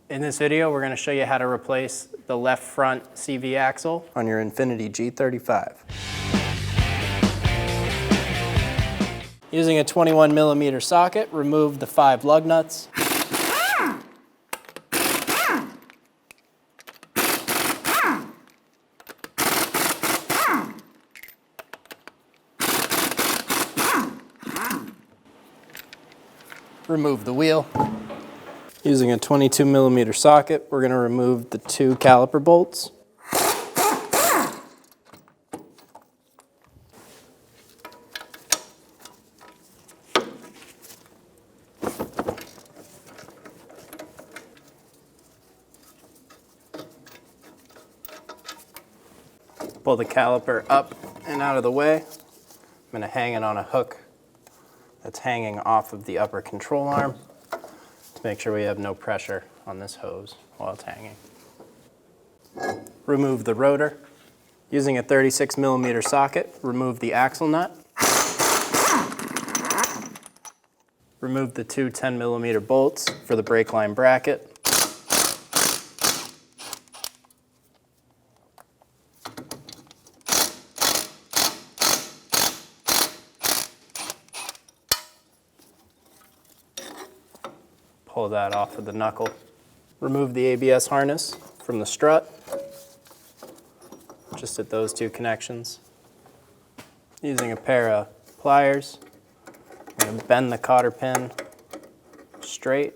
In this video, we're going to show you how to replace the left front CV axle on your INFINITI G35. Using a 21mm socket, remove the 5 lug nuts. Remove the wheel. Using a 22mm socket, we're going to remove the 2 caliper bolts. Pull the caliper up and out of the way. I'm going to hang it on a hook that's hanging off of the upper control arm to make sure we have no pressure on this hose while it's hanging. Remove the rotor. Using a 36mm socket, remove the axle nut. Remove the 2 10mm bolts for the brake line bracket. Pull that off of the knuckle. Remove the ABS harness from the strut, just at those 2 connections. Using a pair of pliers, I'm going to bend the cotter pin straight.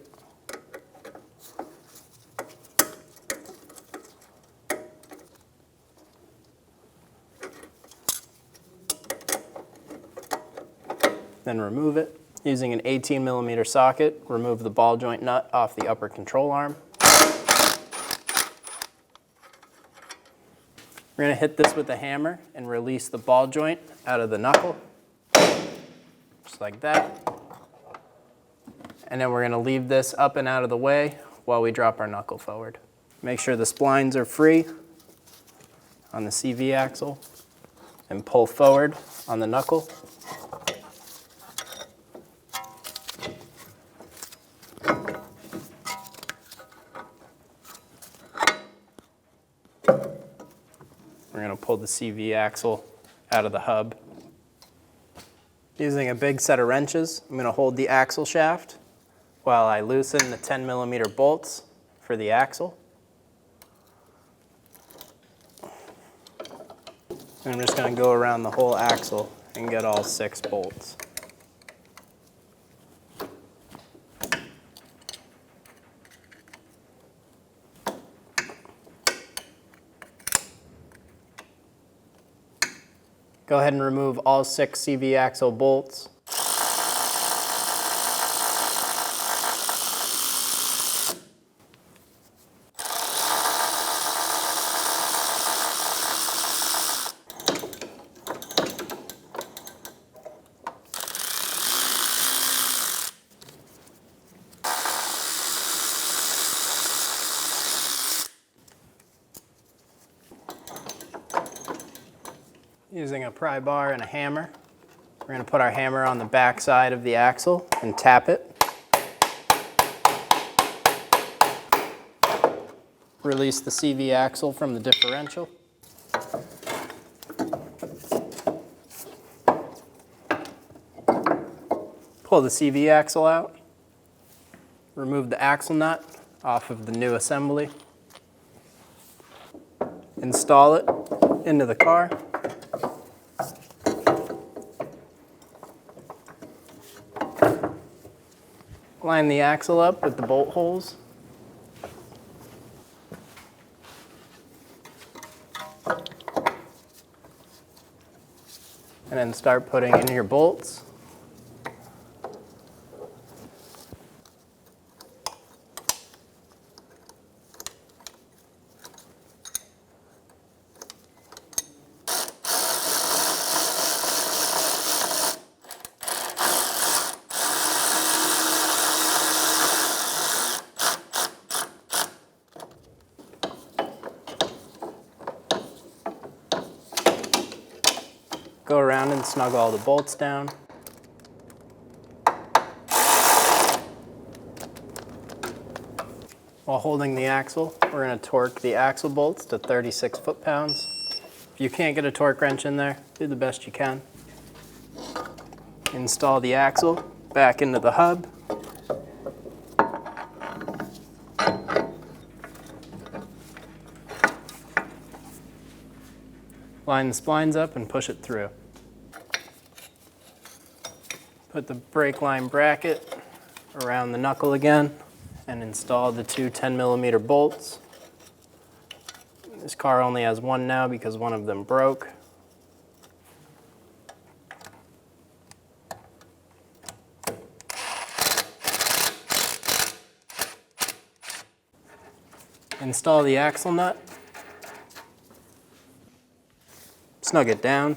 Then remove it. Using an 18mm socket, remove the ball joint nut off the upper control arm. We're going to hit this with a hammer and release the ball joint out of the knuckle, just like that. And then we're going to leave this up and out of the way while we drop our knuckle forward. Make sure the splines are free on the CV axle and pull forward on the knuckle. We're going to pull the CV axle out of the hub. Using a big set of wrenches, I'm going to hold the axle shaft while I loosen the 10mm bolts for the axle. And I'm just going to go around the whole axle and get all 6 bolts. Go ahead and remove all 6 CV axle bolts. Using a pry bar and a hammer, we're going to put our hammer on the back side of the axle and tap it. Release the CV axle from the differential. Pull the CV axle out. Remove the axle nut off of the new assembly. Install it into the car. Line the axle up with the bolt holes. And then start putting in your bolts. Go around and snug all the bolts down. While holding the axle, we're going to torque the axle bolts to 36 foot-pounds. If you can't get a torque wrench in there, do the best you can. Install the axle back into the hub. Line the splines up and push it through. Put the brake line bracket around the knuckle again and install the two 10mm bolts. This car only has one now because one of them broke. Install the axle nut. Snug it down.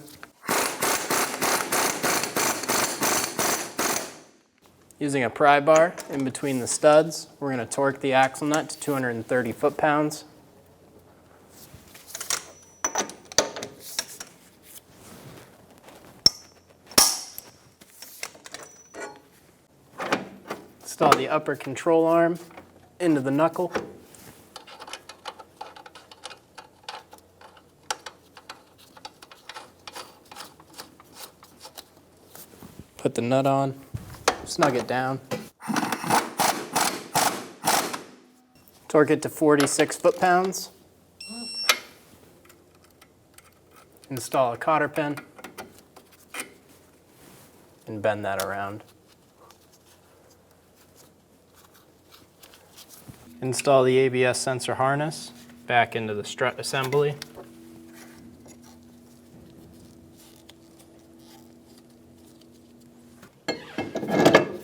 Using a pry bar in between the studs, we're going to torque the axle nut to 230 foot-pounds. Install the upper control arm into the knuckle. Put the nut on, snug it down. Torque it to 46 foot-pounds. Install a cotter pin and bend that around. Install the ABS sensor harness back into the strut assembly.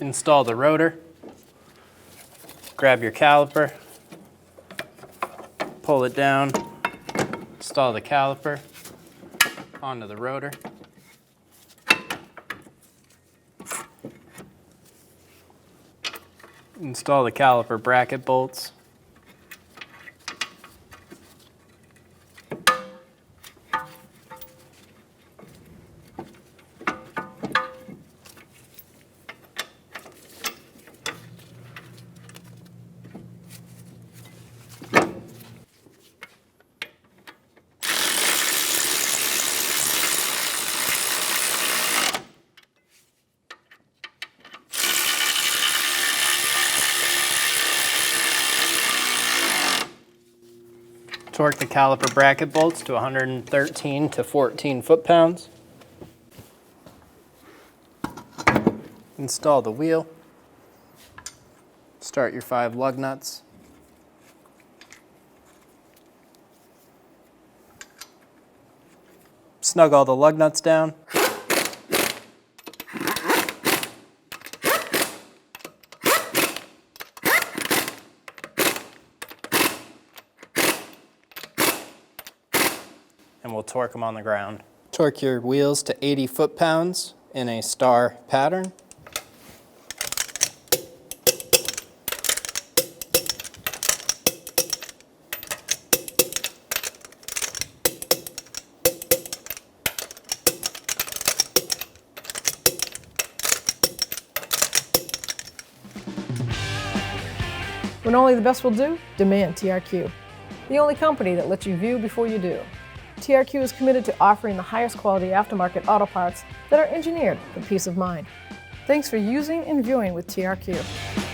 Install the rotor. Grab your caliper, pull it down, install the caliper onto the rotor. Install the caliper bracket bolts. Torque the caliper bracket bolts to 113 to 14 foot-pounds. Install the wheel. Start your 5 lug nuts. Snug all the lug nuts down. And we'll torque them on the ground. Torque your wheels to 80 foot-pounds in a star pattern. When only the best will do, demand TRQ. The only company that lets you view before you do. TRQ is committed to offering the highest quality aftermarket auto parts that are engineered for peace of mind. Thanks for using and viewing with TRQ.